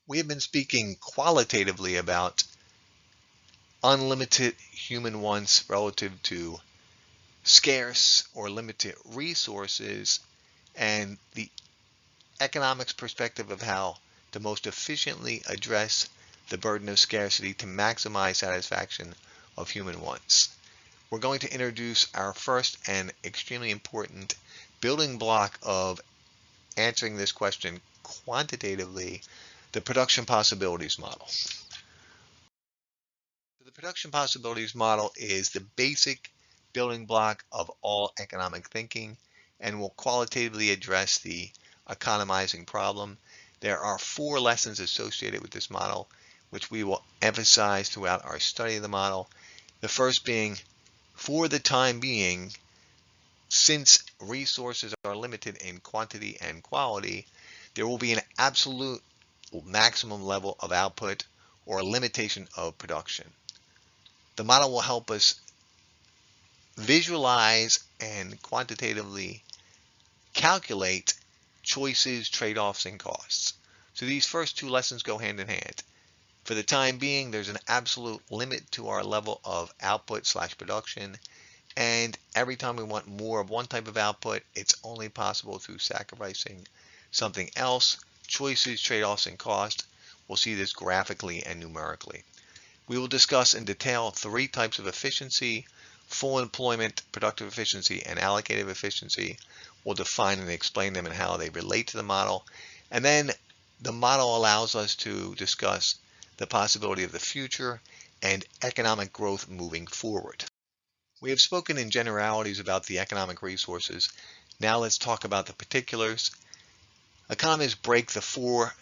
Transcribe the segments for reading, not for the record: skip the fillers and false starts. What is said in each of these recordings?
We have been speaking qualitatively about unlimited human wants relative to scarce or limited resources and the economics perspective of how to most efficiently address the burden of scarcity to maximize satisfaction of human wants. We're going to introduce our first and extremely important building block of answering this question quantitatively, the production possibilities model. The production possibilities model is the basic building block of all economic thinking and will qualitatively address the economizing problem. There are 4 lessons associated with this model, which we will emphasize throughout our study of the model. The first being, for the time being, since resources are limited in quantity and quality, there will be an absolute maximum level of output or a limitation of production. The model will help us visualize and quantitatively calculate choices, trade-offs, and costs. So these first 2 lessons go hand in hand. For the time being, there's an absolute limit to our level of output/production, and every time we want more of one type of output, it's only possible through sacrificing something else. Choices, trade-offs, and cost. We'll see this graphically and numerically. We will discuss in detail 3 types of efficiency: full employment, productive efficiency, and allocative efficiency. We'll define and explain them and how they relate to the model. And then the model allows us to discuss the possibility of the future and economic growth moving forward. We have spoken in generalities about the economic resources. Now let's talk about the particulars. Economists break the 4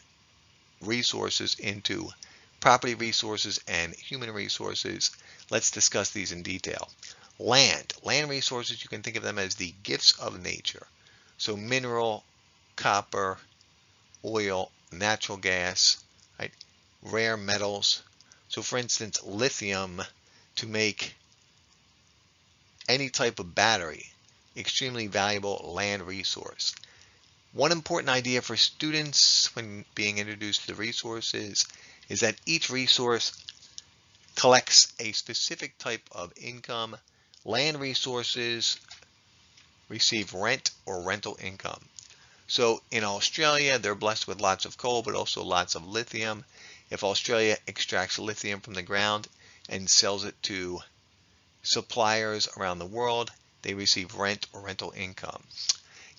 resources into property resources and human resources. Let's discuss these in detail. Land resources, you can think of them as the gifts of nature. So mineral, copper, oil, natural gas, right? Rare metals. So for instance, lithium, to make any type of battery, extremely valuable land resource. One important idea for students when being introduced to the resources is that each resource collects a specific type of income. Land resources receive rent or rental income. So in Australia, they're blessed with lots of coal, but also lots of lithium. If Australia extracts lithium from the ground and sells it to suppliers around the world, they receive rent or rental income.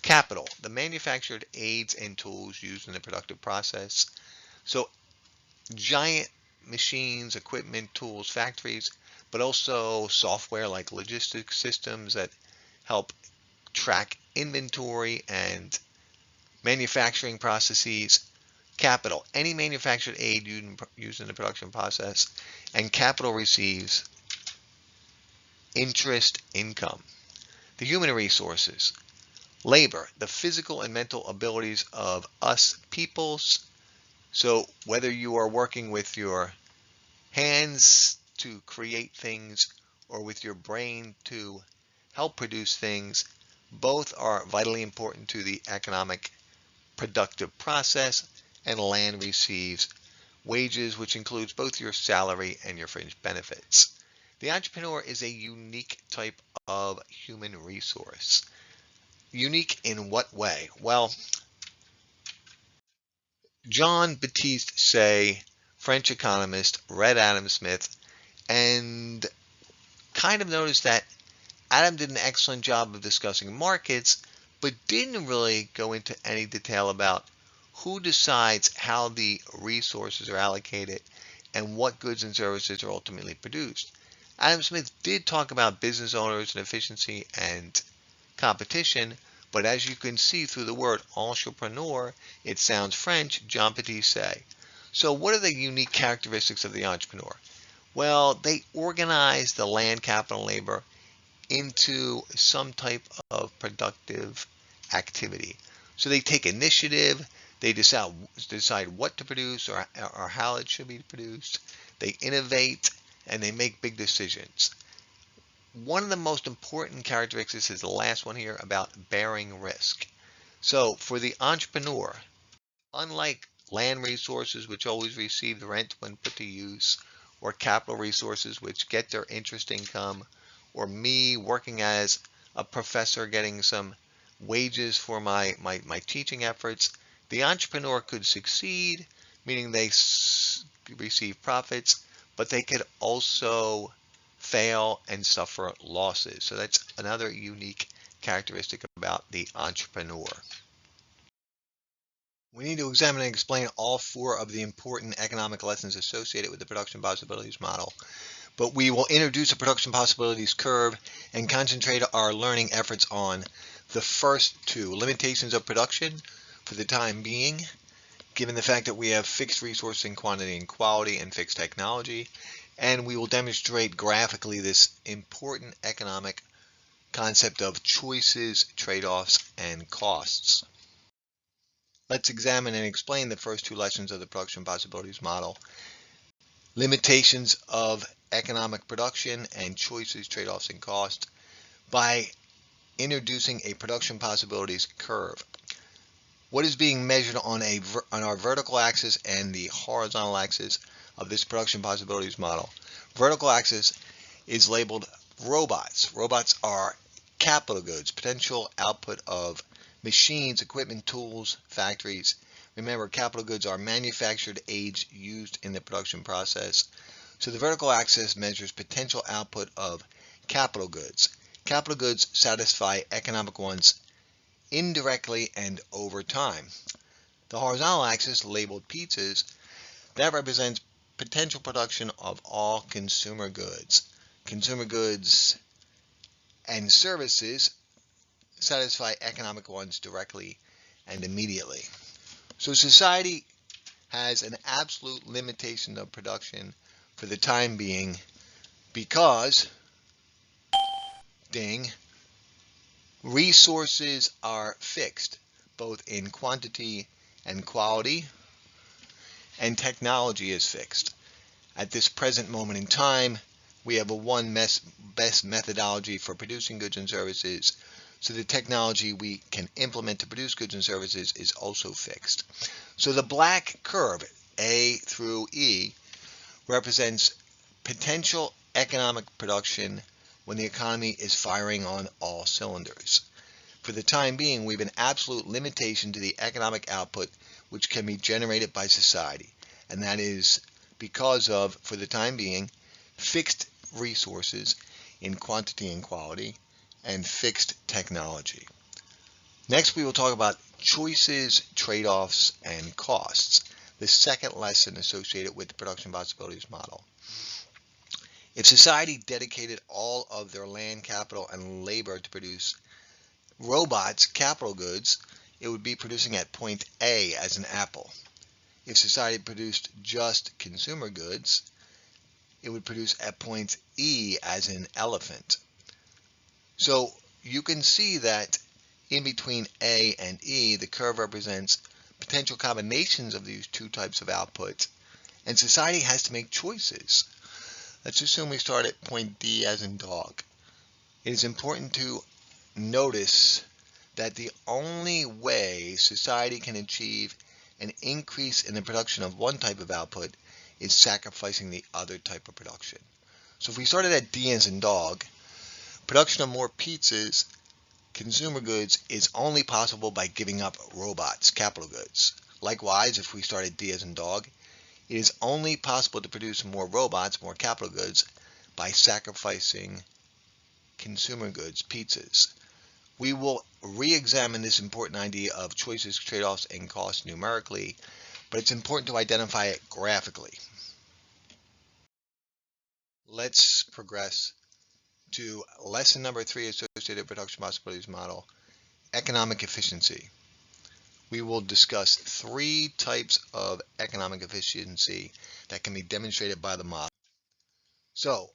Capital, the manufactured aids and tools used in the productive process. So giant machines, equipment, tools, factories, but also software like logistics systems that help track inventory and manufacturing processes. Capital, any manufactured aid used in the production process, and capital receives interest income. The human resources. Labor, the physical and mental abilities of us peoples. So whether you are working with your hands to create things or with your brain to help produce things, both are vitally important to the economic productive process, and land receives wages, which includes both your salary and your fringe benefits. The entrepreneur is a unique type of human resource. Unique in what way? Well, Jean-Baptiste Say, French economist, read Adam Smith, and kind of noticed that Adam did an excellent job of discussing markets, but didn't really go into any detail about who decides how the resources are allocated and what goods and services are ultimately produced. Adam Smith did talk about business owners and efficiency and competition, but as you can see through the word entrepreneur, it sounds French, Jean-Baptiste Say. So what are the unique characteristics of the entrepreneur? Well, they organize the land, capital, and labor into some type of productive activity. So they take initiative, they decide what to produce or how it should be produced, they innovate, and they make big decisions. One of the most important characteristics is the last one here about bearing risk. So for the entrepreneur, unlike land resources, which always receive the rent when put to use, or capital resources, which get their interest income, or me working as a professor getting some wages for my teaching efforts. The entrepreneur could succeed, meaning they receive profits, but they could also fail and suffer losses. So that's another unique characteristic about the entrepreneur. We need to examine and explain all four of the important economic lessons associated with the production possibilities model. But we will introduce a production possibilities curve and concentrate our learning efforts on the first two, limitations of production for the time being, given the fact that we have fixed resource and quantity and quality and fixed technology, and we will demonstrate graphically this important economic concept of choices, trade-offs, and costs. Let's examine and explain the first two lessons of the production possibilities model, limitations of economic production and choices, trade-offs, and costs, by introducing a production possibilities curve. What is being measured on our vertical axis and the horizontal axis of this production possibilities model? Vertical axis is labeled robots. Robots are capital goods, potential output of machines, equipment, tools, factories. Remember, capital goods are manufactured aids used in the production process. So the vertical axis measures potential output of capital goods. Capital goods satisfy economic wants indirectly and over time. The horizontal axis, labeled pizzas, that represents potential production of all consumer goods. Consumer goods and services satisfy economic wants directly and immediately. So society has an absolute limitation of production for the time being because, ding, resources are fixed, both in quantity and quality, and technology is fixed. At this present moment in time, we have a best methodology for producing goods and services, so the technology we can implement to produce goods and services is also fixed. So the black curve, A through E, represents potential economic production when the economy is firing on all cylinders. For the time being, we have an absolute limitation to the economic output which can be generated by society, and that is because of, for the time being, fixed resources in quantity and quality and fixed technology. Next, we will talk about choices, trade-offs, and costs, the second lesson associated with the production possibilities model. If society dedicated all of their land, capital, and labor to produce robots, capital goods, it would be producing at point A as an apple. If society produced just consumer goods, it would produce at point E as an elephant. So you can see that in between A and E, the curve represents potential combinations of these two types of outputs, and society has to make choices. Let's assume we start at point D as in dog. It is important to notice that the only way society can achieve an increase in the production of one type of output is sacrificing the other type of production. So if we started at D as in dog, production of more pizzas, consumer goods, is only possible by giving up robots, capital goods. Likewise, if we start at D as in dog, it is only possible to produce more robots, more capital goods, by sacrificing consumer goods, pizzas. We will re-examine this important idea of choices, trade-offs, and costs numerically, but it's important to identify it graphically. Let's progress to lesson number 3 associated with production possibilities model, economic efficiency. We will discuss 3 types of economic efficiency that can be demonstrated by the model. So,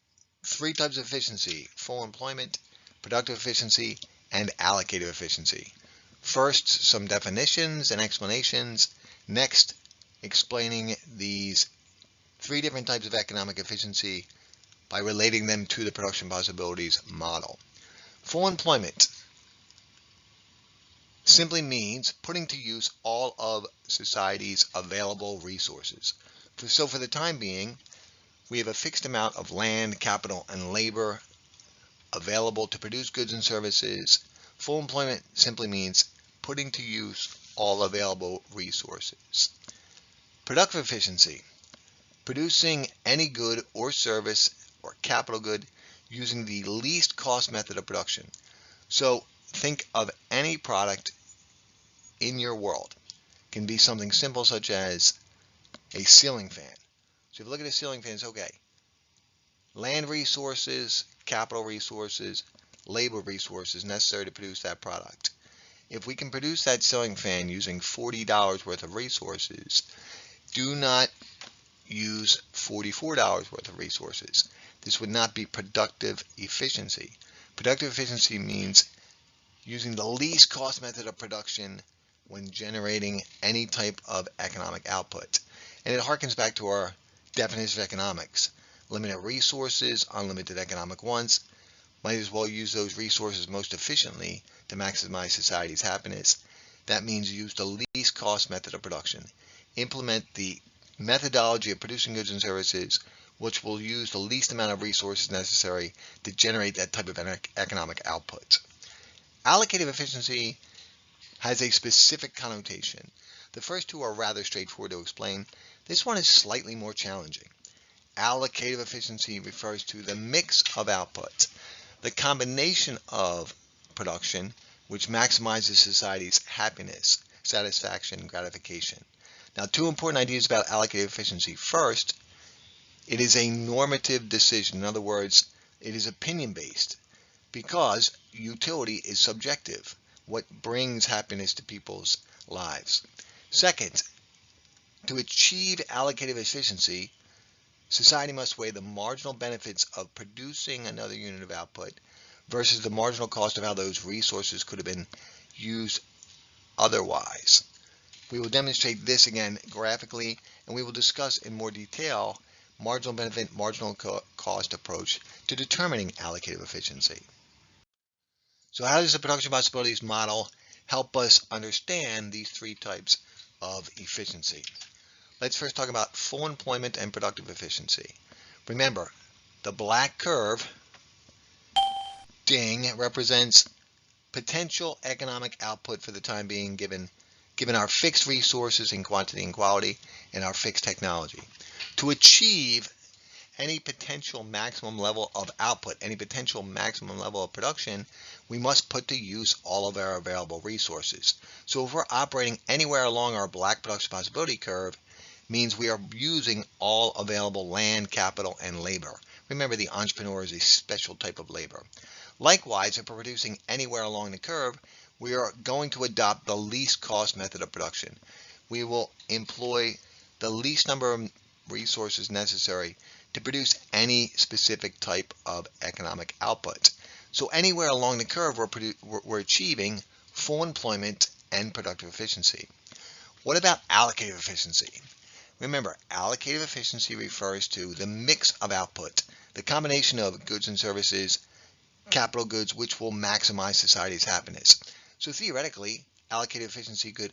3 types of efficiency: full employment, productive efficiency, and allocative efficiency. First, some definitions and explanations. Next, explaining these 3 different types of economic efficiency by relating them to the production possibilities model. Full employment. simply means putting to use all of society's available resources. So for the time being, we have a fixed amount of land, capital, and labor available to produce goods and services. Full employment simply means putting to use all available resources. Productive efficiency, producing any good or service or capital good using the least cost method of production. So think of any product in your world. It can be something simple such as a ceiling fan. So if you look at a ceiling fan, it's okay. Land resources, capital resources, labor resources necessary to produce that product. If we can produce that ceiling fan using $40 worth of resources, do not use $44 worth of resources. This would not be productive efficiency. Productive efficiency means using the least cost method of production when generating any type of economic output. And it harkens back to our definition of economics. Limited resources, unlimited economic wants. Might as well use those resources most efficiently to maximize society's happiness. That means use the least cost method of production. Implement the methodology of producing goods and services which will use the least amount of resources necessary to generate that type of economic output. Allocative efficiency has a specific connotation. The first two are rather straightforward to explain. This one is slightly more challenging. Allocative efficiency refers to the mix of output, the combination of production which maximizes society's happiness, satisfaction, gratification. Now, two important ideas about allocative efficiency. First, it is a normative decision. In other words, it is opinion-based because utility is subjective, what brings happiness to people's lives. Second, to achieve allocative efficiency, society must weigh the marginal benefits of producing another unit of output versus the marginal cost of how those resources could have been used otherwise. We will demonstrate this again graphically, and we will discuss in more detail marginal benefit, marginal cost approach to determining allocative efficiency. So how does the production possibilities model help us understand these three types of efficiency? Let's first talk about full employment and productive efficiency. Remember, the black curve, ding, represents potential economic output for the time being given our fixed resources in quantity and quality and our fixed technology. To achieve any potential maximum level of output, any potential maximum level of production, we must put to use all of our available resources. So if we're operating anywhere along our black production possibility curve, means we are using all available land, capital, and labor. Remember, the entrepreneur is a special type of labor. Likewise, if we're producing anywhere along the curve, we are going to adopt the least cost method of production. We will employ the least number of resources necessary to produce any specific type of economic output. So anywhere along the curve, we're achieving full employment and productive efficiency. What about allocative efficiency? Remember, allocative efficiency refers to the mix of output, the combination of goods and services, capital goods, which will maximize society's happiness. So theoretically, allocative efficiency could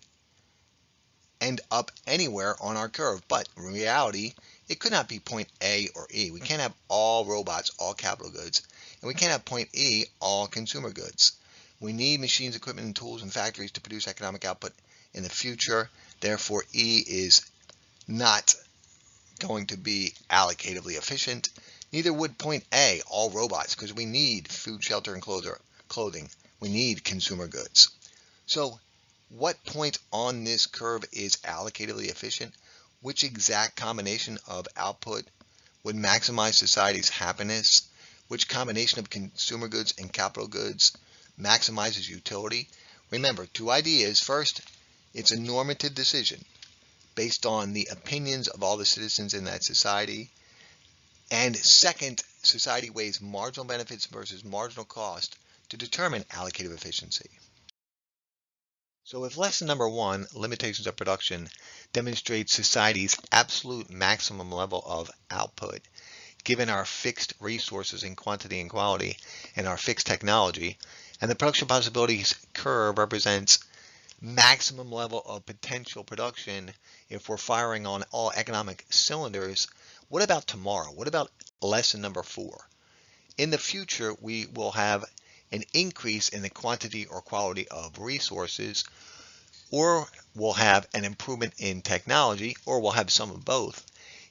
end up anywhere on our curve, but in reality, it could not be point A or E. We can't have all robots, all capital goods, and we can't have point E, all consumer goods. We need machines, equipment, and tools and factories to produce economic output in the future. Therefore, E is not going to be allocatively efficient. Neither would point A, all robots, because we need food, shelter, and clothing. We need consumer goods. So what point on this curve is allocatively efficient? Which exact combination of output would maximize society's happiness? Which combination of consumer goods and capital goods maximizes utility? Remember, two ideas. First, it's a normative decision based on the opinions of all the citizens in that society. And second, society weighs marginal benefits versus marginal cost to determine allocative efficiency. So if lesson number 1, limitations of production, demonstrates society's absolute maximum level of output, given our fixed resources in quantity and quality and our fixed technology, and the production possibilities curve represents maximum level of potential production if we're firing on all economic cylinders, what about tomorrow? What about lesson number 4? In the future, we will have an increase in the quantity or quality of resources, or we'll have an improvement in technology, or we'll have some of both.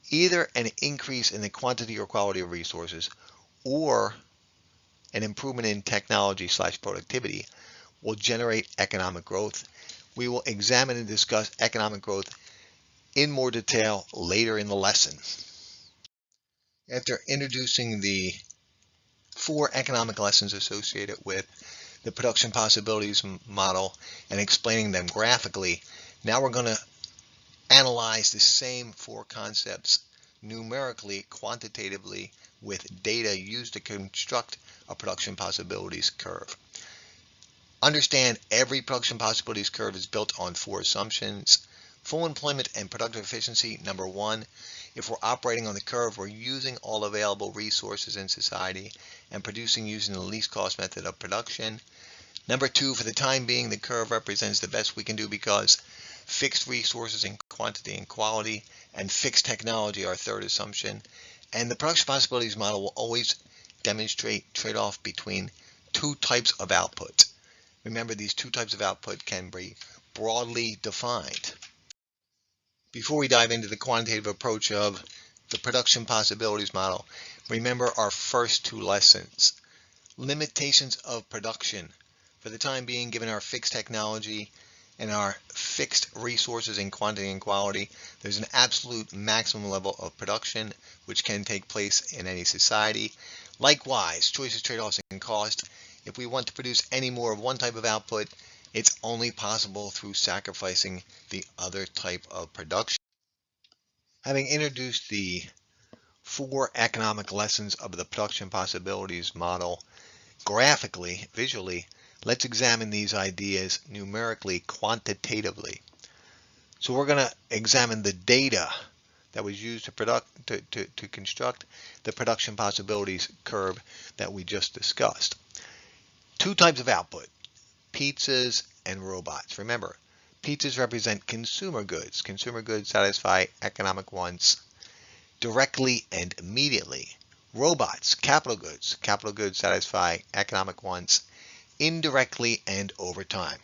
Either an increase in the quantity or quality of resources or an improvement in technology / productivity will generate economic growth. We will examine and discuss economic growth in more detail later in the lesson. After introducing the 4 economic lessons associated with the production possibilities model and explaining them graphically, now we're going to analyze the same 4 concepts numerically, quantitatively, with data used to construct a production possibilities curve. Understand every production possibilities curve is built on 4 assumptions. Full employment and productive efficiency, number 1. If we're operating on the curve, we're using all available resources in society and producing using the least cost method of production. Number 2, for the time being, the curve represents the best we can do because fixed resources in quantity and quality and fixed technology are our 3rd assumption. And the production possibilities model will always demonstrate trade-off between 2 types of output. Remember, these 2 types of output can be broadly defined. Before we dive into the quantitative approach of the production possibilities model, remember our first 2 lessons. Limitations of production. For the time being, given our fixed technology and our fixed resources in quantity and quality, there's an absolute maximum level of production which can take place in any society. Likewise, choices, trade-offs, and cost. If we want to produce any more of one type of output, it's only possible through sacrificing the other type of production. Having introduced the 4 economic lessons of the production possibilities model graphically, visually, let's examine these ideas numerically, quantitatively. So we're going to examine the data that was used to construct the production possibilities curve that we just discussed. 2 types of output, pizzas and robots. Remember, pizzas represent consumer goods. Consumer goods satisfy economic wants directly and immediately. Robots, capital goods. Capital goods satisfy economic wants indirectly and over time.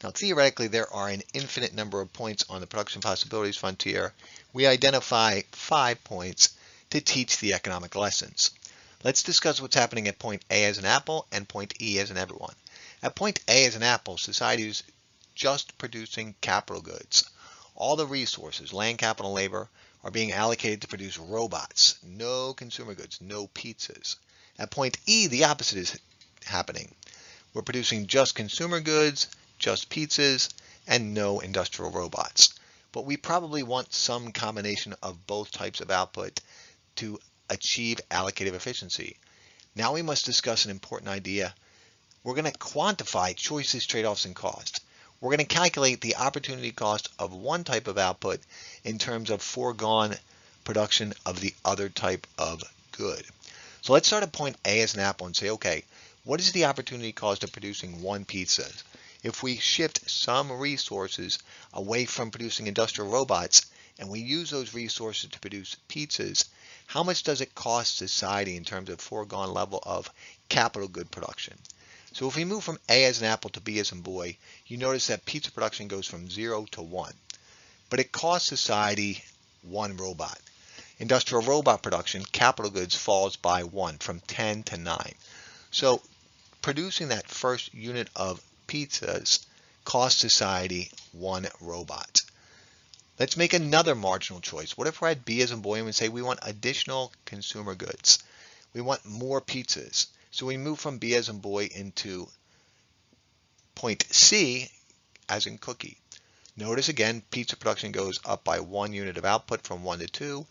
Now, theoretically, there are an infinite number of points on the production possibilities frontier. We identify 5 points to teach the economic lessons. Let's discuss what's happening at point A as an apple and point E as an everyone. At point A as an apple, society is just producing capital goods. All the resources, land, capital, and labor, are being allocated to produce robots. No consumer goods, no pizzas. At point E, the opposite is happening. We're producing just consumer goods, just pizzas, and no industrial robots. But we probably want some combination of both types of output to achieve allocative efficiency. Now we must discuss an important idea. We're going to quantify choices, trade-offs, and cost. We're going to calculate the opportunity cost of one type of output in terms of foregone production of the other type of good. So let's start at point A as an apple and say, okay, what is the opportunity cost of producing 1 pizza? If we shift some resources away from producing industrial robots and we use those resources to produce pizzas, how much does it cost society in terms of foregone level of capital good production? So if we move from A as an apple to B as in boy, you notice that pizza production goes from 0 to 1. But it costs society 1 robot. Industrial robot production, capital goods, falls by 1, from 10 to 9. So producing that first unit of pizzas costs society 1 robot. Let's make another marginal choice. What if we're at B as in boy and we say we want additional consumer goods? We want more pizzas. So we move from B as in boy into point C as in cookie. Notice again, pizza production goes up by 1 unit of output from 1 to 2,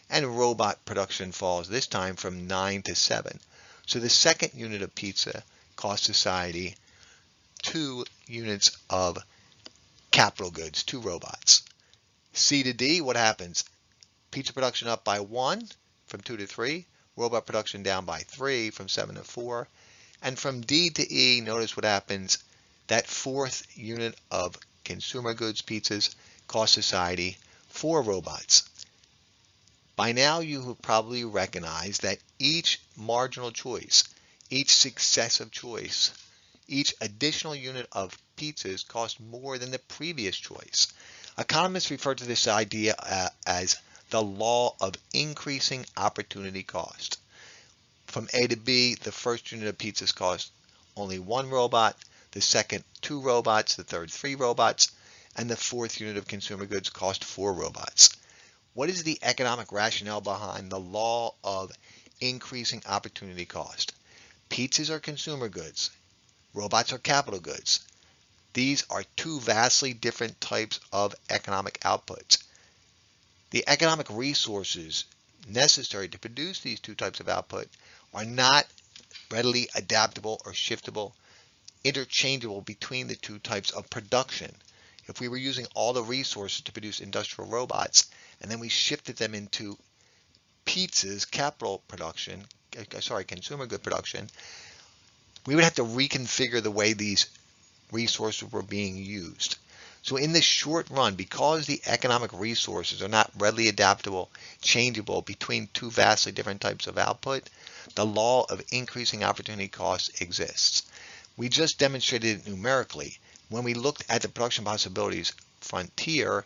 and robot production falls this time from 9 to 7. So the second unit of pizza costs society 2 units of capital goods, 2 robots. C to D, what happens? Pizza production up by 1 from 2 to 3. Robot production down by 3 from 7 to 4. And from D to E, notice what happens. that fourth unit of consumer goods pizzas cost society 4 robots. By now you have probably recognized that each marginal choice, each successive choice, each additional unit of pizzas cost more than the previous choice. Economists refer to this idea as the law of increasing opportunity cost. From A to B, the first unit of pizzas cost only 1 robot, the second 2 robots, the third 3 robots, and the fourth unit of consumer goods cost 4 robots. What is the economic rationale behind the law of increasing opportunity cost? Pizzas are consumer goods. Robots are capital goods. These are two vastly different types of economic outputs. The economic resources necessary to produce these two types of output are not readily adaptable or shiftable, interchangeable between the two types of production. If we were using all the resources to produce industrial robots and then we shifted them into pizzas, consumer good production, we would have to reconfigure the way these resources were being used. So in the short run, because the economic resources are not readily adaptable, changeable between two vastly different types of output, the law of increasing opportunity costs exists. We just demonstrated it numerically. When we looked at the production possibilities frontier,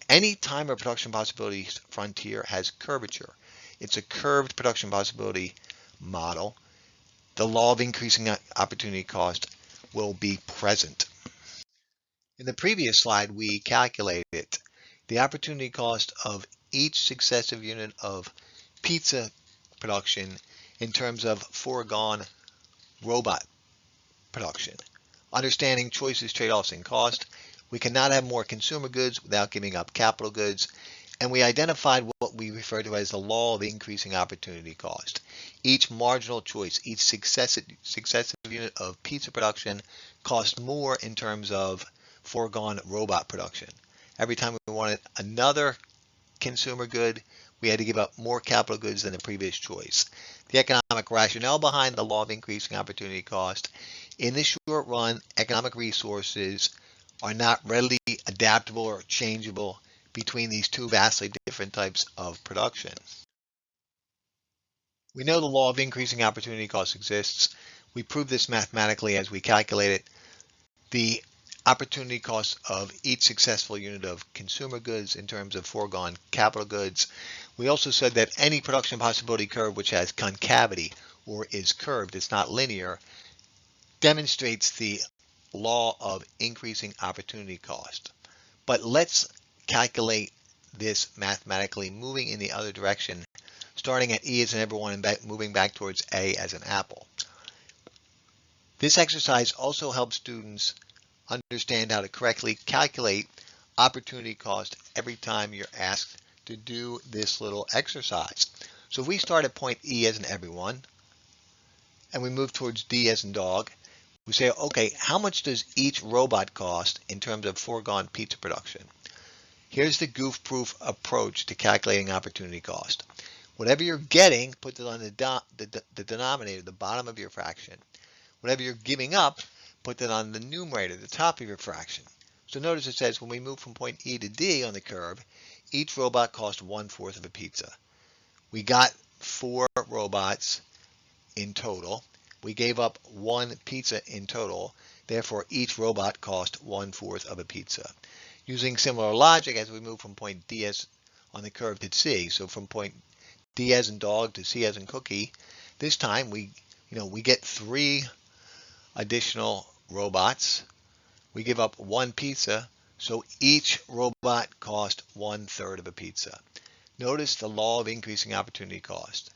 any time a production possibilities frontier has curvature, it's a curved production possibility model, the law of increasing opportunity cost will be present. In the previous slide, we calculated the opportunity cost of each successive unit of pizza production in terms of foregone robot production. Understanding choices, trade-offs, and cost, we cannot have more consumer goods without giving up capital goods, and we identified what we refer to as the law of increasing opportunity cost. Each marginal choice, each successive unit of pizza production cost more in terms of foregone robot production. Every time we wanted another consumer good, we had to give up more capital goods than the previous choice. The economic rationale behind the law of increasing opportunity cost: in the short run, economic resources are not readily adaptable or changeable between these two vastly different types of production. We know the law of increasing opportunity cost exists. We prove this mathematically as we calculated the opportunity cost of each successful unit of consumer goods in terms of foregone capital goods. We also said that any production possibility curve which has concavity or is curved, it's not linear, demonstrates the law of increasing opportunity cost. But let's calculate this mathematically, moving in the other direction, starting at E as an everyone and moving back towards A as an apple. This exercise also helps students understand how to correctly calculate opportunity cost every time you're asked to do this little exercise. So if we start at point E as an everyone, and we move towards D as in dog, we say, okay, how much does each robot cost in terms of foregone pizza production? Here's the goof-proof approach to calculating opportunity cost. Whatever you're getting, put it on the denominator, the bottom of your fraction. Whatever you're giving up, put it on the numerator, the top of your fraction. So notice it says when we move from point E to D on the curve, each robot cost 1/4 of a pizza. We got 4 robots in total. We gave up 1 pizza in total. Therefore, each robot cost 1/4 of a pizza. Using similar logic as we move from point D as on the curve to C, so from point D as in dog to C as in cookie, this time we get 3 additional robots. We give up 1 pizza, so each robot cost 1/3 of a pizza. Notice the law of increasing opportunity cost.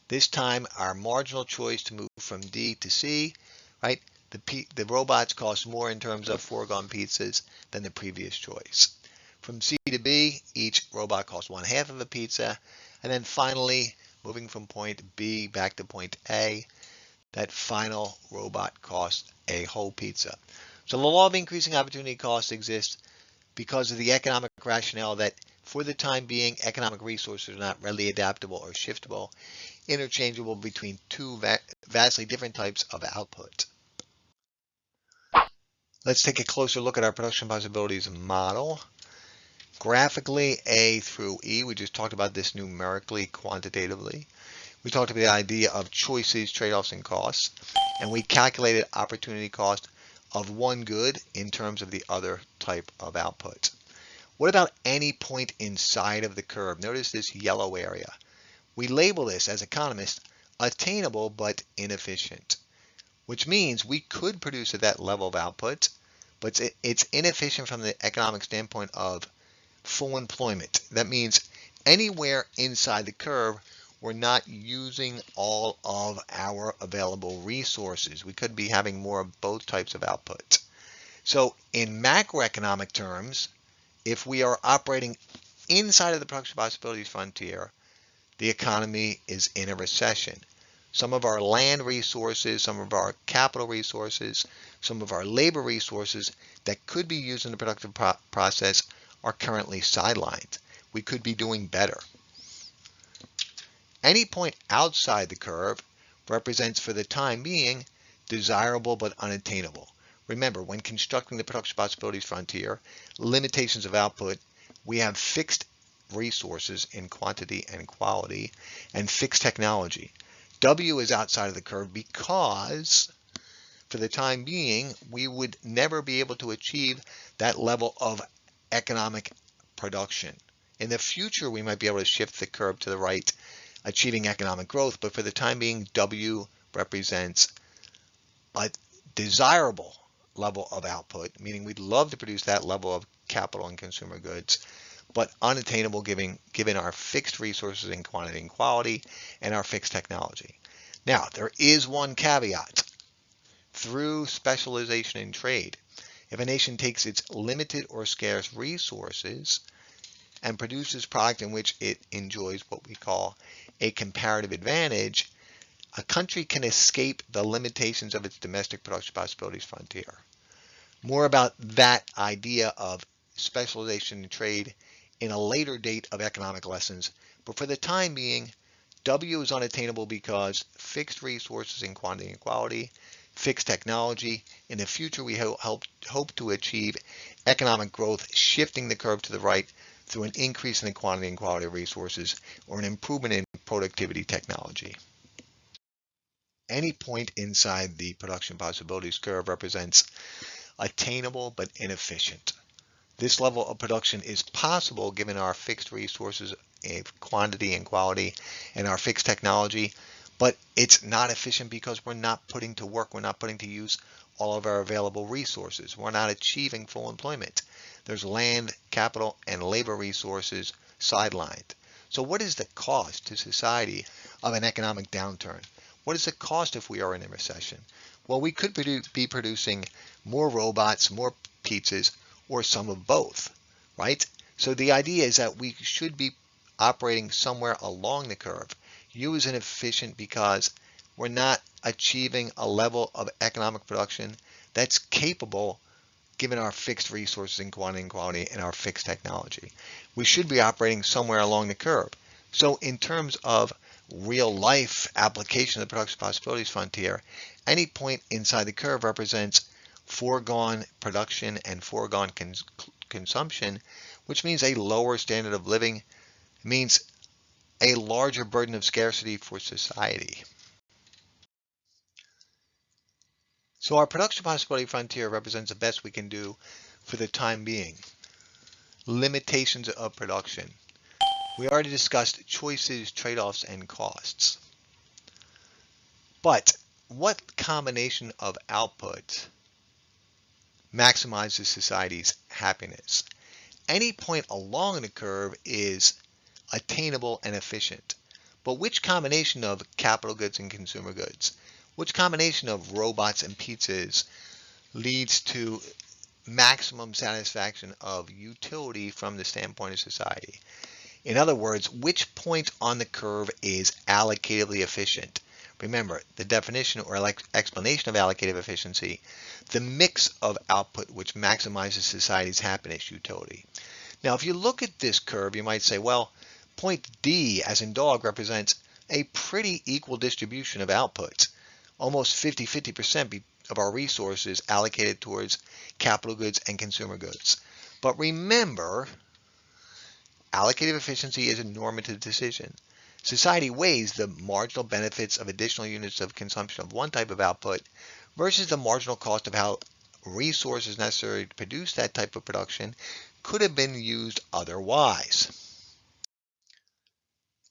This time our marginal choice to move from D to C, right? The robots cost more in terms of foregone pizzas than the previous choice. From C to B, each robot costs 1/2 of a pizza. And then finally, moving from point B back to point A, that final robot costs a whole pizza. So the law of increasing opportunity cost exists because of the economic rationale that for the time being, economic resources are not readily adaptable or shiftable, interchangeable between two vastly different types of output. Let's take a closer look at our production possibilities model. Graphically, A through E, we just talked about this numerically, quantitatively. We talked about the idea of choices, trade-offs, and costs, and we calculated opportunity cost of one good in terms of the other type of output. What about any point inside of the curve? Notice this yellow area. We label this as economists attainable but inefficient, which means we could produce at that level of output, but it's inefficient from the economic standpoint of full employment. That means anywhere inside the curve, we're not using all of our available resources. We could be having more of both types of output. So in macroeconomic terms, if we are operating inside of the production possibilities frontier, the economy is in a recession. Some of our land resources, some of our capital resources, some of our labor resources that could be used in the productive process are currently sidelined. We could be doing better. Any point outside the curve represents, for the time being, desirable but unattainable. Remember, when constructing the production possibilities frontier, limitations of output, we have fixed resources in quantity and quality and fixed technology. W is outside of the curve because, for the time being, we would never be able to achieve that level of economic production. In the future, we might be able to shift the curve to the right, achieving economic growth, but for the time being, W represents a desirable level of output, meaning we'd love to produce that level of capital and consumer goods, but unattainable given our fixed resources in quantity and quality and our fixed technology. Now, there is one caveat. Through specialization in trade, if a nation takes its limited or scarce resources and produces product in which it enjoys what we call a comparative advantage, a country can escape the limitations of its domestic production possibilities frontier. More about that idea of specialization in trade in a later date of economic lessons, but for the time being, W is unattainable because fixed resources in quantity and quality, fixed technology. In the future, we hope to achieve economic growth, shifting the curve to the right through an increase in the quantity and quality of resources or an improvement in productivity technology. Any point inside the production possibilities curve represents attainable but inefficient. This level of production is possible given our fixed resources in quantity and quality and our fixed technology, but it's not efficient because we're not putting to work, we're not putting to use all of our available resources. We're not achieving full employment. There's land, capital, and labor resources sidelined. So what is the cost to society of an economic downturn? What is the cost if we are in a recession? Well, we could be producing more robots, more pizzas, or some of both, right? So the idea is that we should be operating somewhere along the curve. U is inefficient because we're not achieving a level of economic production that's capable given our fixed resources in quantity and quality and our fixed technology. We should be operating somewhere along the curve. So in terms of real life application of the production possibilities frontier, any point inside the curve represents foregone production and foregone consumption, which means a lower standard of living, means a larger burden of scarcity for society. So our production possibility frontier represents the best we can do for the time being. Limitations of production. We already discussed choices, trade-offs, and costs. But what combination of output maximizes society's happiness? Any point along the curve is attainable and efficient. But which combination of capital goods and consumer goods, which combination of robots and pizzas leads to maximum satisfaction of utility from the standpoint of society? In other words, which point on the curve is allocatively efficient? Remember, the definition or explanation of allocative efficiency, the mix of output which maximizes society's happiness utility. Now, if you look at this curve, you might say, well, point D, as in dog, represents a pretty equal distribution of outputs, almost 50-50% of our resources allocated towards capital goods and consumer goods. But remember, allocative efficiency is a normative decision. Society weighs the marginal benefits of additional units of consumption of one type of output versus the marginal cost of how resources necessary to produce that type of production could have been used otherwise.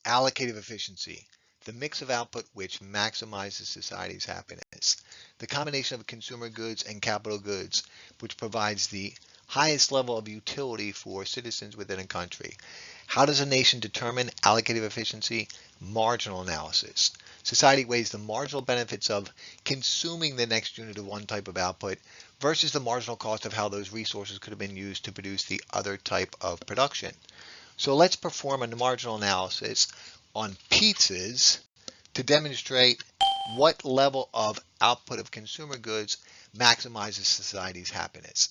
Allocative efficiency, the mix of output which maximizes society's happiness. The combination of consumer goods and capital goods which provides the highest level of utility for citizens within a country. How does a nation determine allocative efficiency? Marginal analysis. Society weighs the marginal benefits of consuming the next unit of one type of output versus the marginal cost of how those resources could have been used to produce the other type of production. So let's perform a marginal analysis on pizzas to demonstrate what level of output of consumer goods maximizes society's happiness.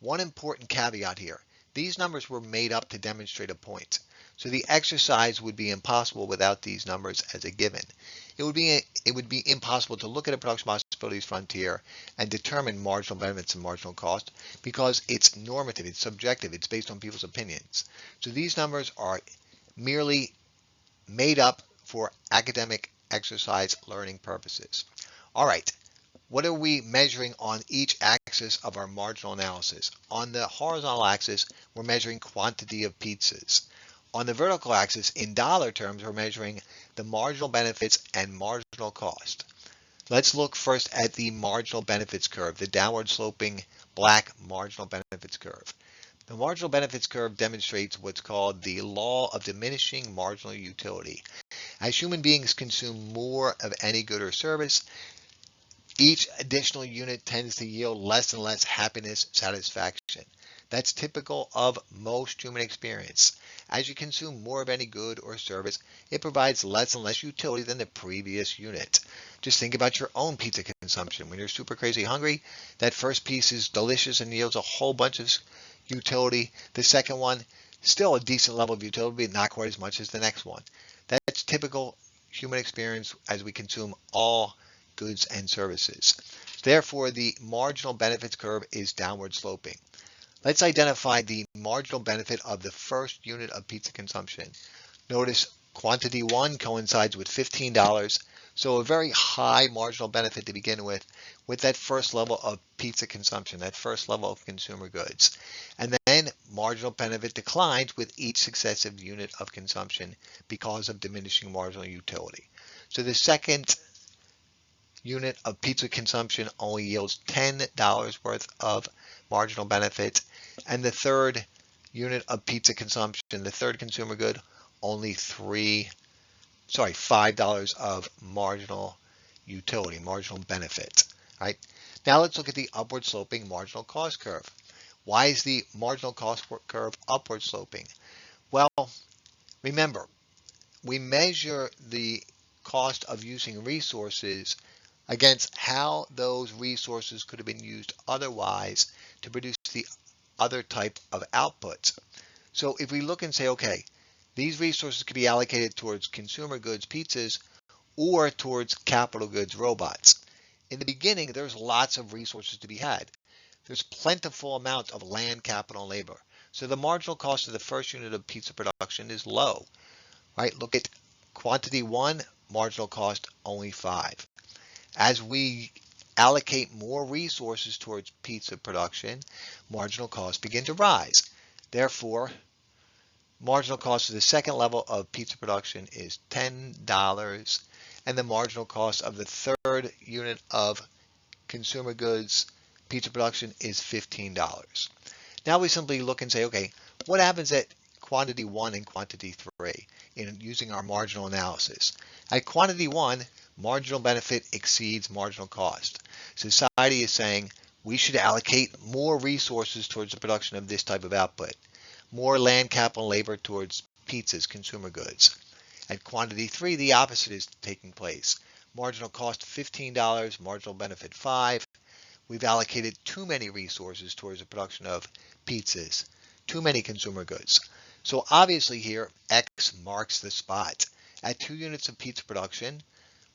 One important caveat here. These numbers were made up to demonstrate a point. So the exercise would be impossible without these numbers as a given. It would be impossible to look at a production possibilities frontier and determine marginal benefits and marginal cost because it's normative, it's subjective, it's based on people's opinions. So these numbers are merely made up for academic exercise learning purposes. All right. What are we measuring on each axis of our marginal analysis? On the horizontal axis, we're measuring quantity of pizzas. On the vertical axis, in dollar terms, we're measuring the marginal benefits and marginal cost. Let's look first at the marginal benefits curve, the downward sloping black marginal benefits curve. The marginal benefits curve demonstrates what's called the law of diminishing marginal utility. As human beings consume more of any good or service, each additional unit tends to yield less and less happiness, satisfaction. That's typical of most human experience. As you consume more of any good or service, it provides less and less utility than the previous unit. Just think about your own pizza consumption. When you're super crazy hungry, that first piece is delicious and yields a whole bunch of utility. The second one, still a decent level of utility, but not quite as much as the next one. That's typical human experience as we consume all goods and services. Therefore, the marginal benefits curve is downward sloping. Let's identify the marginal benefit of the first unit of pizza consumption. Notice quantity 1 coincides with $15, so a very high marginal benefit to begin with that first level of pizza consumption, that first level of consumer goods. And then marginal benefit declines with each successive unit of consumption because of diminishing marginal utility. So the second unit of pizza consumption only yields $10 worth of marginal benefit, and the third unit of pizza consumption, the third consumer good, only $5 of marginal utility, marginal benefit. Right? Now let's look at the upward sloping marginal cost curve. Why is the marginal cost curve upward sloping? Well, remember, we measure the cost of using resources against how those resources could have been used otherwise to produce the other type of outputs. So if we look and say, okay, these resources could be allocated towards consumer goods, pizzas, or towards capital goods, robots. In the beginning, there's lots of resources to be had. There's plentiful amount of land, capital, and labor. So the marginal cost of the first unit of pizza production is low. Right? Look at quantity 1, marginal cost only 5. As we allocate more resources towards pizza production, marginal costs begin to rise. Therefore, marginal cost of the second level of pizza production is $10, and the marginal cost of the third unit of consumer goods pizza production is $15. Now we simply look and say, okay, what happens at quantity 1 and quantity 3 in using our marginal analysis? At quantity 1, marginal benefit exceeds marginal cost. Society is saying we should allocate more resources towards the production of this type of output, more land, capital, and labor towards pizzas, consumer goods. At quantity 3, the opposite is taking place. Marginal cost $15, marginal benefit 5. We've allocated too many resources towards the production of pizzas, too many consumer goods. So obviously here, X marks the spot. At 2 units of pizza production,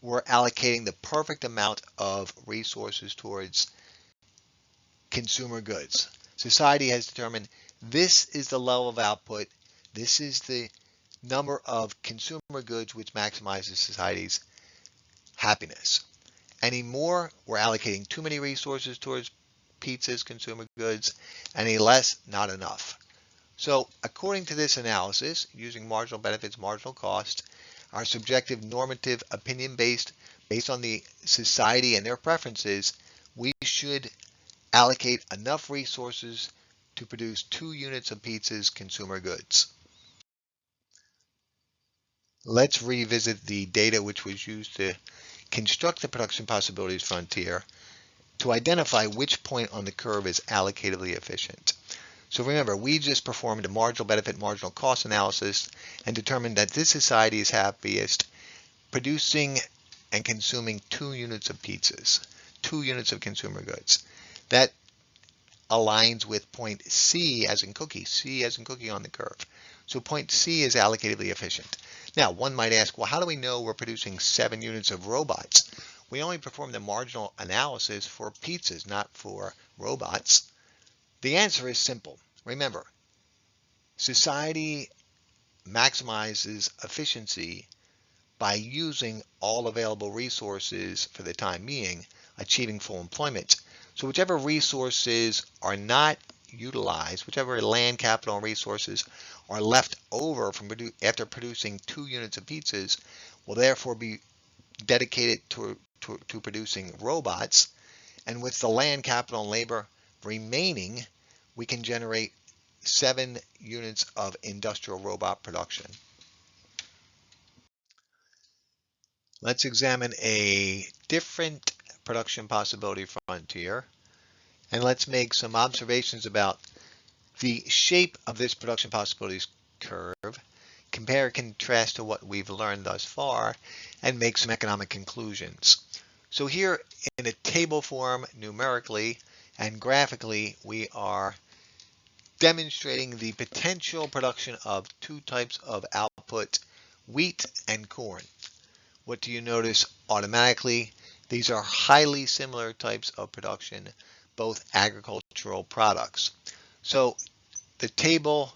we're allocating the perfect amount of resources towards consumer goods. Society has determined this is the level of output, this is the number of consumer goods which maximizes society's happiness. Any more, we're allocating too many resources towards pizzas, consumer goods. Any less, not enough. So according to this analysis, using marginal benefits, marginal cost, our subjective normative opinion based on the society and their preferences, we should allocate enough resources to produce 2 units of pizza's consumer goods. Let's revisit the data which was used to construct the production possibilities frontier to identify which point on the curve is allocatively efficient. So remember, we just performed a marginal benefit, marginal cost analysis and determined that this society is happiest producing and consuming 2 units of pizzas, 2 units of consumer goods. That aligns with point C as in cookie, C as in cookie on the curve. So point C is allocatively efficient. Now, one might ask, well, how do we know we're producing 7 units of robots? We only performed the marginal analysis for pizzas, not for robots. The answer is simple. Remember, society maximizes efficiency by using all available resources for the time being, achieving full employment. So whichever resources are not utilized, whichever land, capital, and resources are left over from after producing 2 units of pizzas will therefore be dedicated to producing robots. And with the land, capital, and labor remaining, we can generate 7 units of industrial robot production. Let's examine a different production possibility frontier, and let's make some observations about the shape of this production possibilities curve, compare and contrast to what we've learned thus far, and make some economic conclusions. So here in a table form, numerically and graphically, we are demonstrating the potential production of 2 types of output, wheat and corn. What do you notice automatically? These are highly similar types of production, both agricultural products. So the table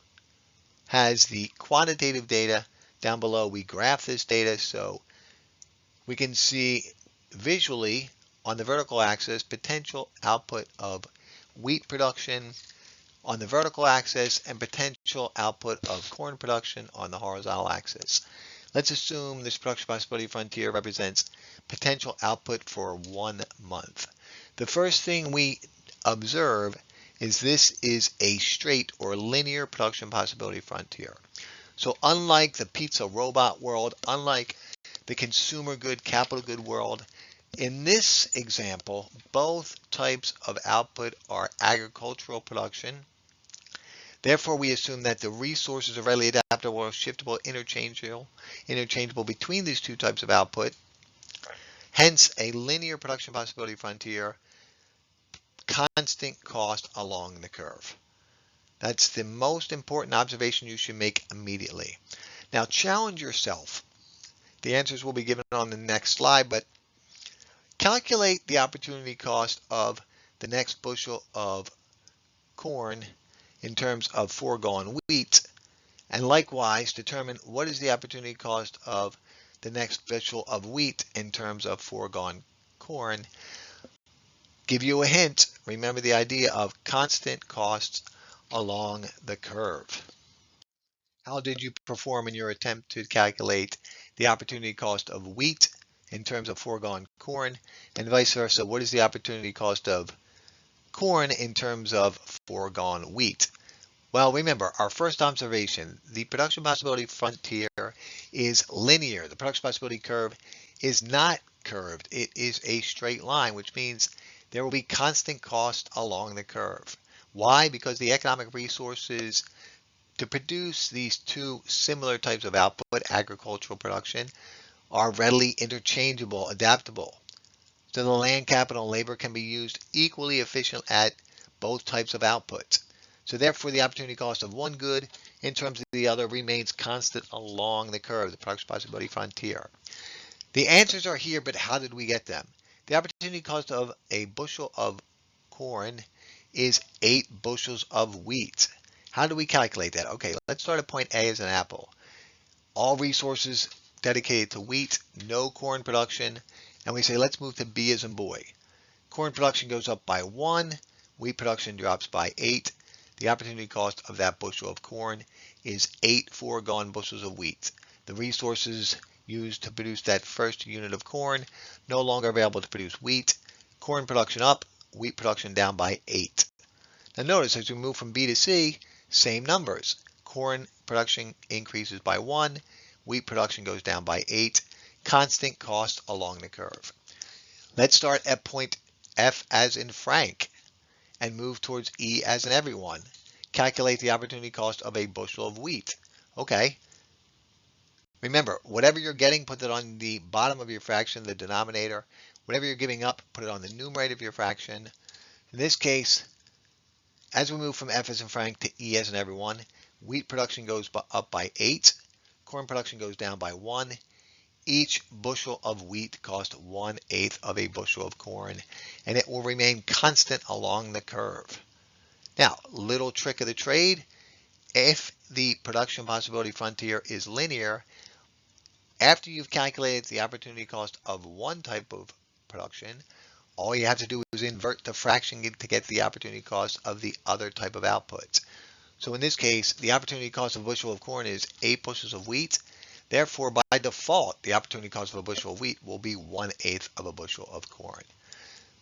has the quantitative data. Down below, we graph this data so we can see visually on the vertical axis potential output of wheat production on the vertical axis and potential output of corn production on the horizontal axis. Let's assume this production possibility frontier represents potential output for 1 month. The first thing we observe is this is a straight or linear production possibility frontier. So unlike the pizza robot world, unlike the consumer good, capital good world, in this example, both types of output are agricultural production. Therefore, we assume that the resources are readily adaptable, shiftable, interchangeable between these 2 types of output. Hence, a linear production possibility frontier, constant cost along the curve. That's the most important observation you should make immediately. Now, challenge yourself. The answers will be given on the next slide, but calculate the opportunity cost of the next bushel of corn in terms of foregone wheat, and likewise determine what is the opportunity cost of the next bushel of wheat in terms of foregone corn. Give you a hint, remember the idea of constant costs along the curve. How did you perform in your attempt to calculate the opportunity cost of wheat in terms of foregone corn, and vice versa? What is the opportunity cost of corn in terms of foregone wheat? Well, remember, our first observation, the production possibility frontier is linear. The production possibility curve is not curved. It is a straight line, which means there will be constant cost along the curve. Why? Because the economic resources to produce these 2 similar types of output, agricultural production, are readily interchangeable, adaptable. So the land, capital, and labor can be used equally efficient at both types of output. So therefore, the opportunity cost of one good in terms of the other remains constant along the curve, the production possibility frontier. The answers are here, but how did we get them? The opportunity cost of a bushel of corn is 8 bushels of wheat. How do we calculate that? Okay, let's start at point A as an apple. All resources dedicated to wheat, no corn production, and we say let's move to B as in boy. Corn production goes up by 1, wheat production drops by 8. The opportunity cost of that bushel of corn is 8 foregone bushels of wheat. The resources used to produce that first unit of corn no longer available to produce wheat. Corn production up, wheat production down by 8. Now notice as we move from B to C, same numbers. Corn production increases by 1, wheat production goes down by 8. Constant cost along the curve. Let's start at point F as in Frank and move towards E as in everyone. Calculate the opportunity cost of a bushel of wheat. Okay. Remember, whatever you're getting, put it on the bottom of your fraction, the denominator. Whatever you're giving up, put it on the numerator of your fraction. In this case, as we move from F as in Frank to E as in everyone, wheat production goes up by 8. Corn production goes down by 1. Each bushel of wheat costs 1/8 of a bushel of corn, and it will remain constant along the curve. Now, little trick of the trade, if the production possibility frontier is linear, after you've calculated the opportunity cost of one type of production, all you have to do is invert the fraction to get the opportunity cost of the other type of output. So in this case, the opportunity cost of a bushel of corn is 8 bushels of wheat. Therefore, by default, the opportunity cost of a bushel of wheat will be 1/8 of a bushel of corn.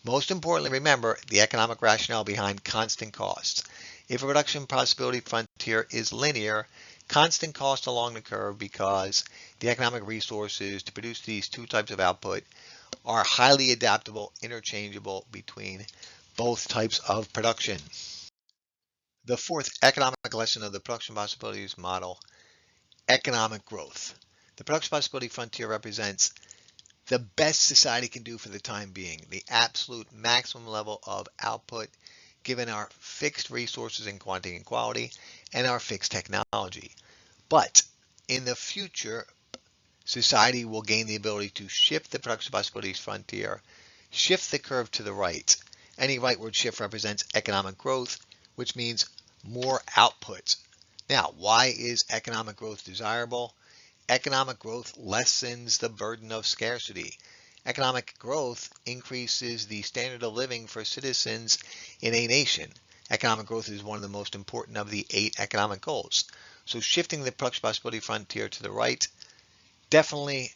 Most importantly, remember the economic rationale behind constant costs. If a production possibility frontier is linear, constant cost along the curve because the economic resources to produce these two types of output are highly adaptable, interchangeable between both types of production. The fourth economic lesson of the production possibilities model, economic growth. The production possibility frontier represents the best society can do for the time being, the absolute maximum level of output given our fixed resources in quantity and quality and our fixed technology. But in the future, society will gain the ability to shift the production possibilities frontier, shift the curve to the right. Any rightward shift represents economic growth, which means more output. Now, why is economic growth desirable? Economic growth lessens the burden of scarcity. Economic growth increases the standard of living for citizens in a nation. Economic growth is one of the most important of the 8 economic goals. So shifting the production possibility frontier to the right, definitely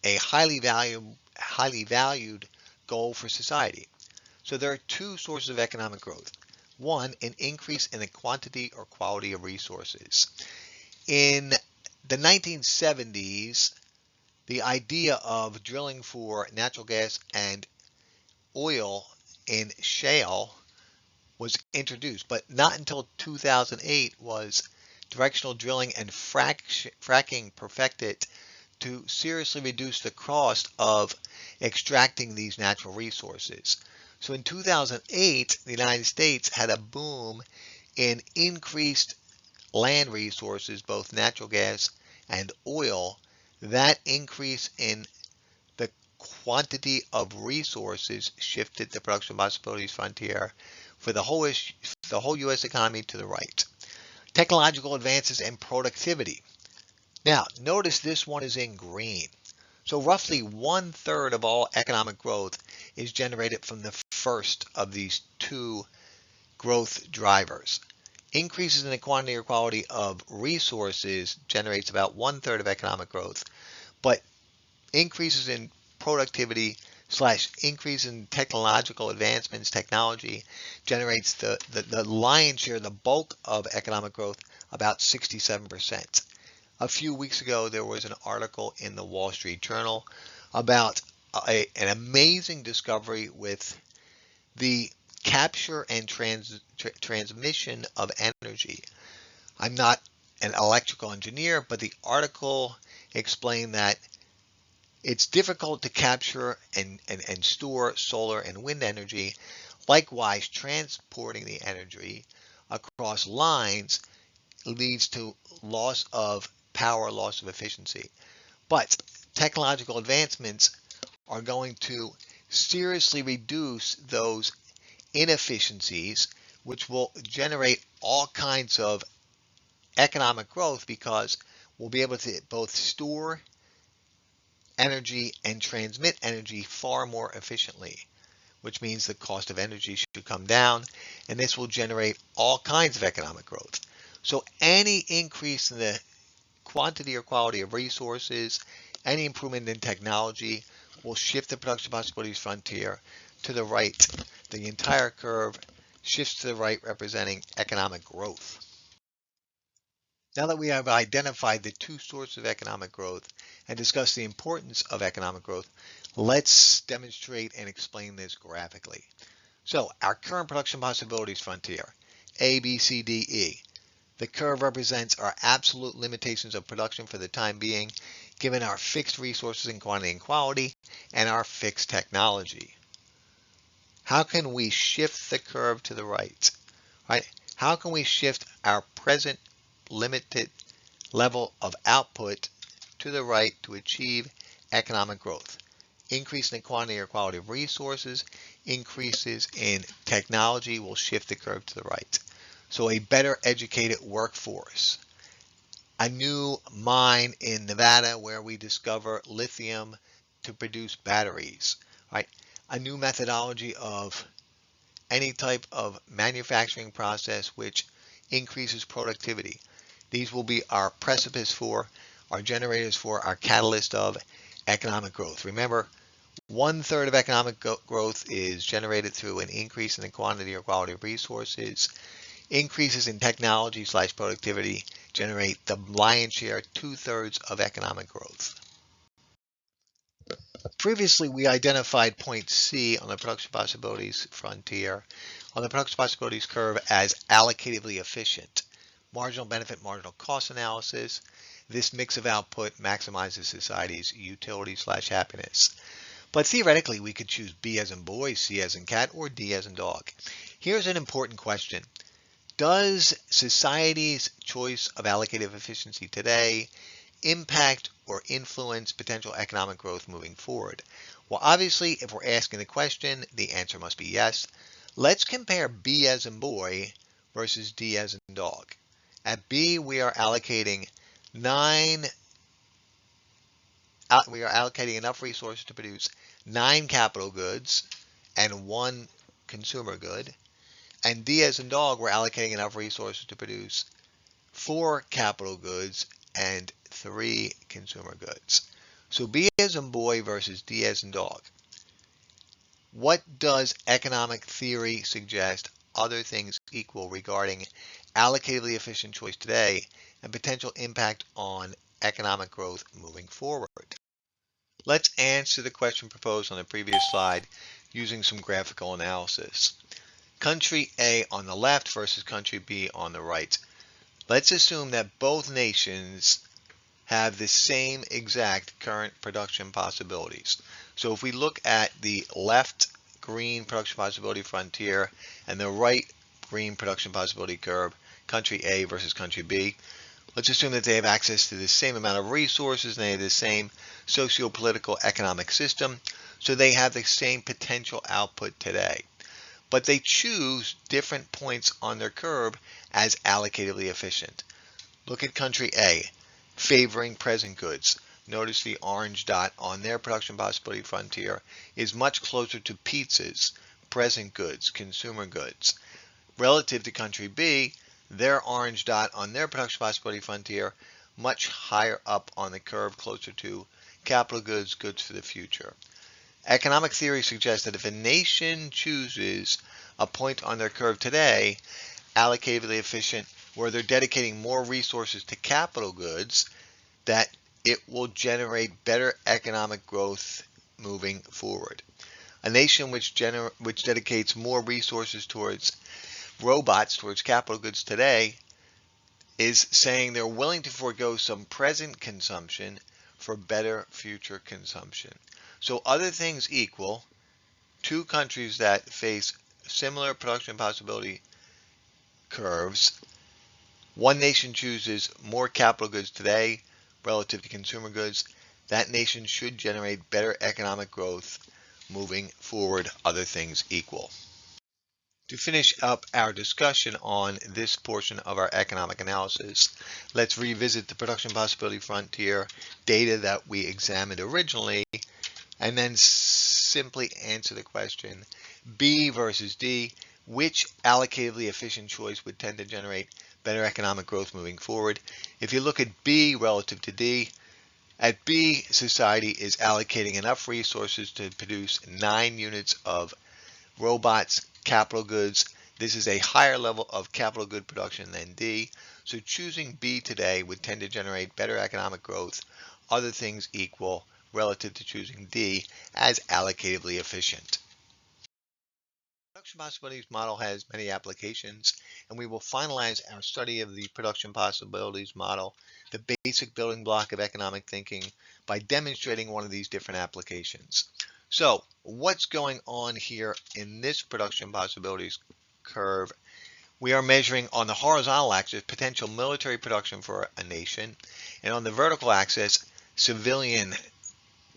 a highly valued goal for society. So there are 2 sources of economic growth. One, an increase in the quantity or quality of resources. In the 1970s, the idea of drilling for natural gas and oil in shale was introduced, but not until 2008 was directional drilling and fracking perfected to seriously reduce the cost of extracting these natural resources. So in 2008, the United States had a boom in increased land resources, both natural gas and oil. That increase in the quantity of resources shifted the production possibilities frontier for the whole U.S. economy to the right. Technological advances and productivity. Now, notice this one is in green. So roughly 1/3 of all economic growth is generated from the first of these 2 growth drivers. Increases in the quantity or quality of resources generates about 1/3 of economic growth, but increases in productivity / increase in technological advancements, technology generates the lion's share, the bulk of economic growth, about 67%. A few weeks ago, there was an article in the Wall Street Journal about an amazing discovery with the capture and transmission of energy. I'm not an electrical engineer, but the article explained that it's difficult to capture and store solar and wind energy. Likewise, transporting the energy across lines leads to loss of power, loss of efficiency. But technological advancements are going to seriously reduce those inefficiencies, which will generate all kinds of economic growth because we'll be able to both store energy and transmit energy far more efficiently, which means the cost of energy should come down, and this will generate all kinds of economic growth. So any increase in the quantity or quality of resources, any improvement in technology will shift the production possibilities frontier to the right. The entire curve shifts to the right, representing economic growth. Now that we have identified the two sources of economic growth and discussed the importance of economic growth, let's demonstrate and explain this graphically. So our current production possibilities frontier, A, B, C, D, E. The curve represents our absolute limitations of production for the time being, given our fixed resources in quantity and quality and our fixed technology. How can we shift the curve to the right? Right? How can we shift our present limited level of output to the right to achieve economic growth? Increase in the quantity or quality of resources, increases in technology will shift the curve to the right. So a better educated workforce, a new mine in Nevada where we discover lithium to produce batteries, right? A new methodology of any type of manufacturing process which increases productivity. These will be our precipice for, our generators for, our catalyst of economic growth. Remember, 1/3 of economic growth is generated through an increase in the quantity or quality of resources. Increases in technology/productivity generate the lion's share, 2/3 of economic growth. Previously, we identified point C on the production possibilities frontier on the production possibilities curve as allocatively efficient. Marginal benefit, marginal cost analysis. This mix of output maximizes society's utility/happiness. But theoretically, we could choose B as in boy, C as in cat, or D as in dog. Here's an important question. Does society's choice of allocative efficiency today impact or influence potential economic growth moving forward? Well, obviously, if we're asking the question, the answer must be yes. Let's compare B as in boy versus D as in dog. At B, we are allocating enough resources to produce 9 capital goods and 1 consumer good. And D as in dog, we're allocating enough resources to produce 4 capital goods and 3 consumer goods. So B as in boy versus D as in dog. What does economic theory suggest, other things equal, regarding allocatively efficient choice today and potential impact on economic growth moving forward? Let's answer the question proposed on the previous slide using some graphical analysis. Country A on the left versus country B on the right. Let's assume that both nations have the same exact current production possibilities. So if we look at the left green production possibility frontier and the right green production possibility curve, country A versus country B, let's assume that they have access to the same amount of resources and they have the same socio-political economic system, so they have the same potential output today. But they choose different points on their curve as allocatively efficient. Look at country A, favoring present goods. Notice the orange dot on their production possibility frontier is much closer to pizzas, present goods, consumer goods. Relative to country B, their orange dot on their production possibility frontier much higher up on the curve, closer to capital goods, goods for the future. Economic theory suggests that if a nation chooses a point on their curve today, allocatively efficient, where they're dedicating more resources to capital goods, that it will generate better economic growth moving forward. A nation which dedicates more resources towards robots, towards capital goods today, is saying they're willing to forego some present consumption for better future consumption. So other things equal, two countries that face similar production possibility curves, one nation chooses more capital goods today relative to consumer goods. that nation should generate better economic growth moving forward, other things equal. To finish up our discussion on this portion of our economic analysis, let's revisit the production possibility frontier data that we examined originally, and then simply answer the question, B versus D, which allocatively efficient choice would tend to generate better economic growth moving forward? If you look at B relative to D, at B, society is allocating enough resources to produce 9 units of robots, capital goods. This is a higher level of capital good production than D. So choosing B today would tend to generate better economic growth, other things equal, relative to choosing D as allocatively efficient. Production possibilities model has many applications, and we will finalize our study of the production possibilities model, the basic building block of economic thinking, by demonstrating one of these different applications. So what's going on here in this production possibilities curve? We are measuring on the horizontal axis potential military production for a nation, and on the vertical axis civilian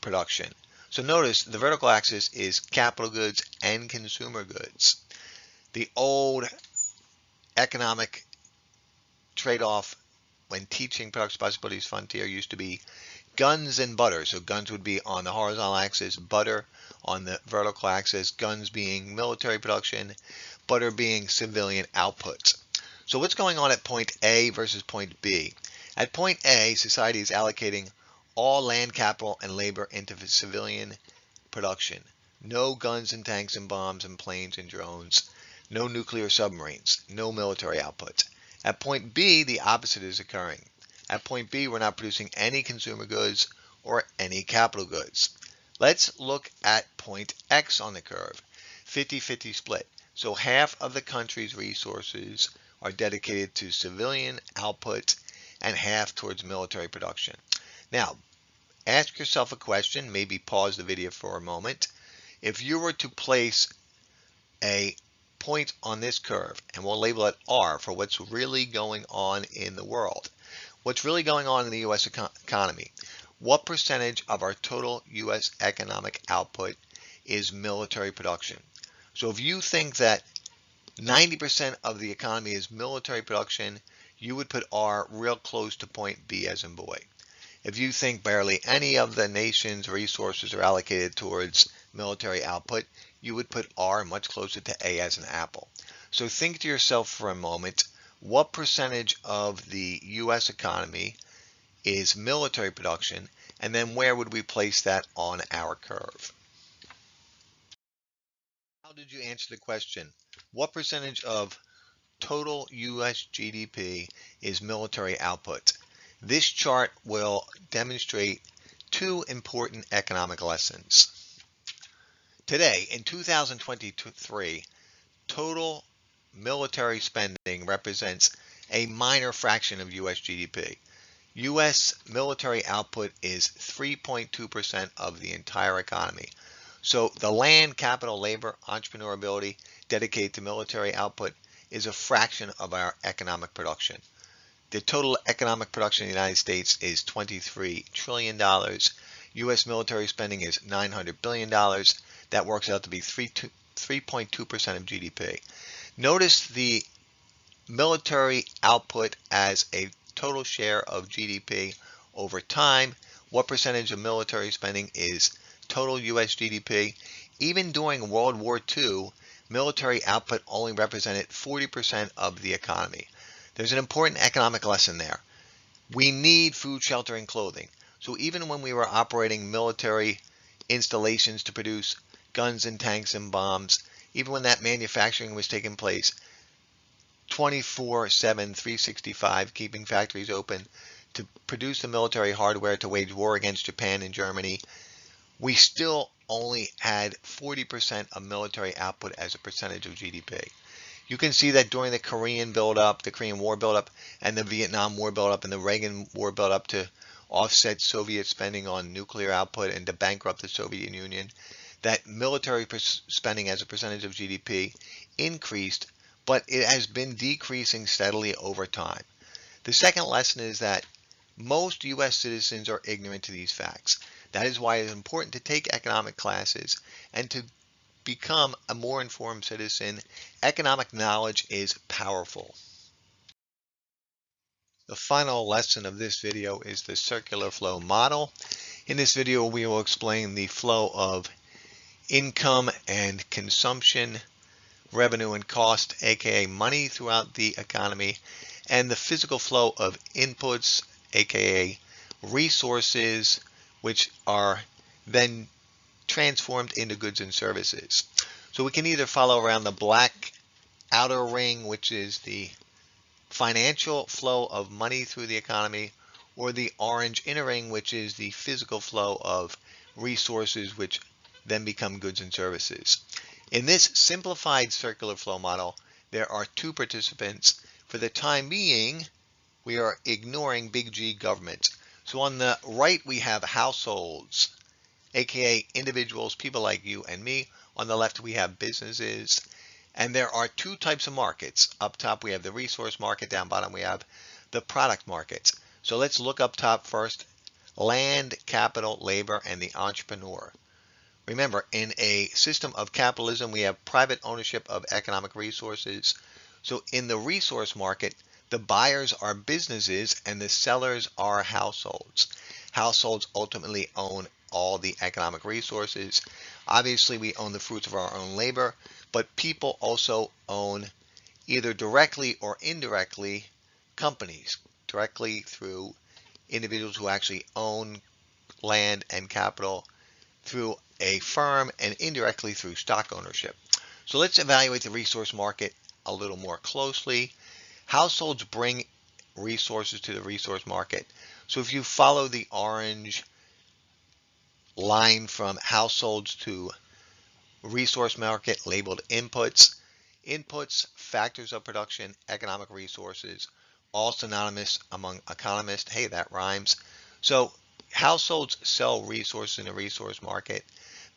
production. So notice the vertical axis is capital goods and consumer goods. The old economic trade-off when teaching production possibilities frontier used to be guns and butter. So guns would be on the horizontal axis, butter on the vertical axis, guns being military production, butter being civilian outputs. So what's going on at point A versus point B? At point A, society is allocating all land capital and labor into civilian production. No guns and tanks and bombs and planes and drones. No nuclear submarines. No military output. At point B, the opposite is occurring. At point B, we're not producing any consumer goods or any capital goods. Let's look at point X on the curve. 50-50 split. So half of the country's resources are dedicated to civilian output and half towards military production. Now, ask yourself a question, maybe pause the video for a moment. If you were to place a point on this curve, and we'll label it R for what's really going on in the world, what's really going on in the U.S. economy, what percentage of our total U.S. economic output is military production? So if you think that 90% of the economy is military production, you would put R real close to point B as in boy. If you think barely any of the nation's resources are allocated towards military output, you would put R much closer to A as in apple. So think to yourself for a moment, what percentage of the U.S. economy is military production, and then where would we place that on our curve? How did you answer the question? What percentage of total U.S. GDP is military output? This chart will demonstrate two important economic lessons. Today, in 2023, total military spending represents a minor fraction of U.S. GDP. U.S. military output is 3.2% of the entire economy. So the land, capital, labor, entrepreneurability dedicated to military output is a fraction of our economic production. The total economic production in the United States is $23 trillion. U.S. military spending is $900 billion. That works out to be 3.2% of GDP. Notice the military output as a total share of GDP over time. What percentage of military spending is total U.S. GDP? Even during World War II, military output only represented 40% of the economy. There's an important economic lesson there. We need food, shelter, and clothing. So even when we were operating military installations to produce guns and tanks and bombs, even when that manufacturing was taking place 24/7, 365, keeping factories open to produce the military hardware to wage war against Japan and Germany, we still only had 40% of military output as a percentage of GDP. You can see that during the Korean buildup, the Korean War buildup, and the Vietnam War buildup, and the Reagan War buildup to offset Soviet spending on nuclear output and to bankrupt the Soviet Union, that military spending as a percentage of GDP increased, but it has been decreasing steadily over time. The second lesson is that Most U.S. citizens are ignorant to these facts. That is why it is important to take economic classes and to become a more informed citizen. Economic knowledge is powerful. The final lesson of this video is the circular flow model. In this video, we will explain the flow of income and consumption, revenue and cost, aka money throughout the economy, and the physical flow of inputs, aka resources, which are then transformed into goods and services. So we can either follow around the black outer ring, which is the financial flow of money through the economy, or the orange inner ring, which is the physical flow of resources, which then become goods and services. In this simplified circular flow model, there are two participants. For the time being, we are ignoring big G, government. So on the right, we have households, aka individuals, people like you and me. On the left, we have businesses. And there are two types of markets. Up top, we have the resource market. Down bottom, we have the product markets. So let's look up top first. Land, capital, labor, and the entrepreneur. Remember, in a system of capitalism, we have private ownership of economic resources. So in the resource market, the buyers are businesses and the sellers are households. Households ultimately own all the economic resources. Obviously, we own the fruits of our own labor, but people also own, either directly or indirectly, companies, directly through individuals who actually own land and capital through a firm, and indirectly through stock ownership. So let's evaluate the resource market a little more closely. Households bring resources to the resource market. So if you follow the orange line from households to resource market labeled inputs, factors of production, economic resources, all synonymous among economists. Hey, that rhymes. So households sell resources in the resource market.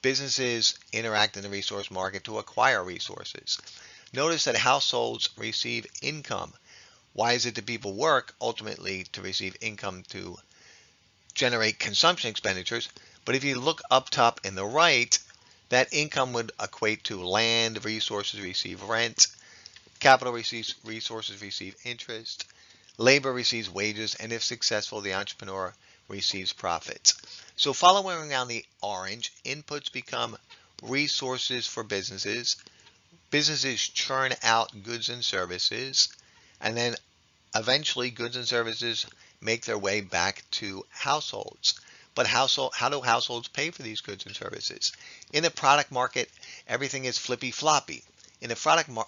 Businesses interact in the resource market to acquire resources. Notice that households receive income. Why is it that people work? Ultimately, to receive income to generate consumption expenditures. But if you look up top in the right, that income would equate to land, resources receive rent, capital receives resources receive interest, labor receives wages, and if successful, the entrepreneur receives profits. So following around the orange, inputs become resources for businesses. Businesses churn out goods and services, and then eventually goods and services make their way back to households. But how do households pay for these goods and services? In the product market, everything is flippy-floppy. In the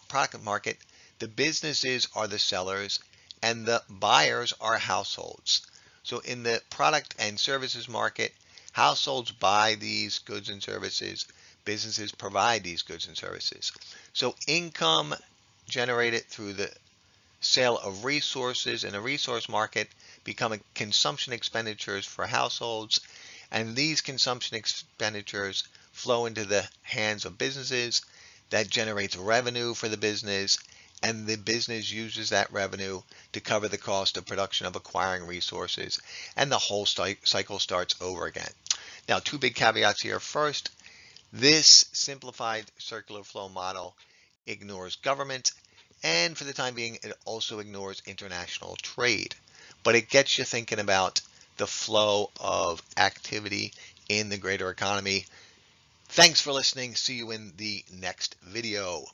product market, the businesses are the sellers and the buyers are households. So in the product and services market, households buy these goods and services. Businesses provide these goods and services. So income generated through the sale of resources in a resource market become consumption expenditures for households, and these consumption expenditures flow into the hands of businesses. That generates revenue for the business, and the business uses that revenue to cover the cost of production of acquiring resources, and the whole cycle starts over again. Now, two big caveats here. First, this simplified circular flow model ignores government, and for the time being, it also ignores international trade. But it gets you thinking about the flow of activity in the greater economy. Thanks for listening. See you in the next video.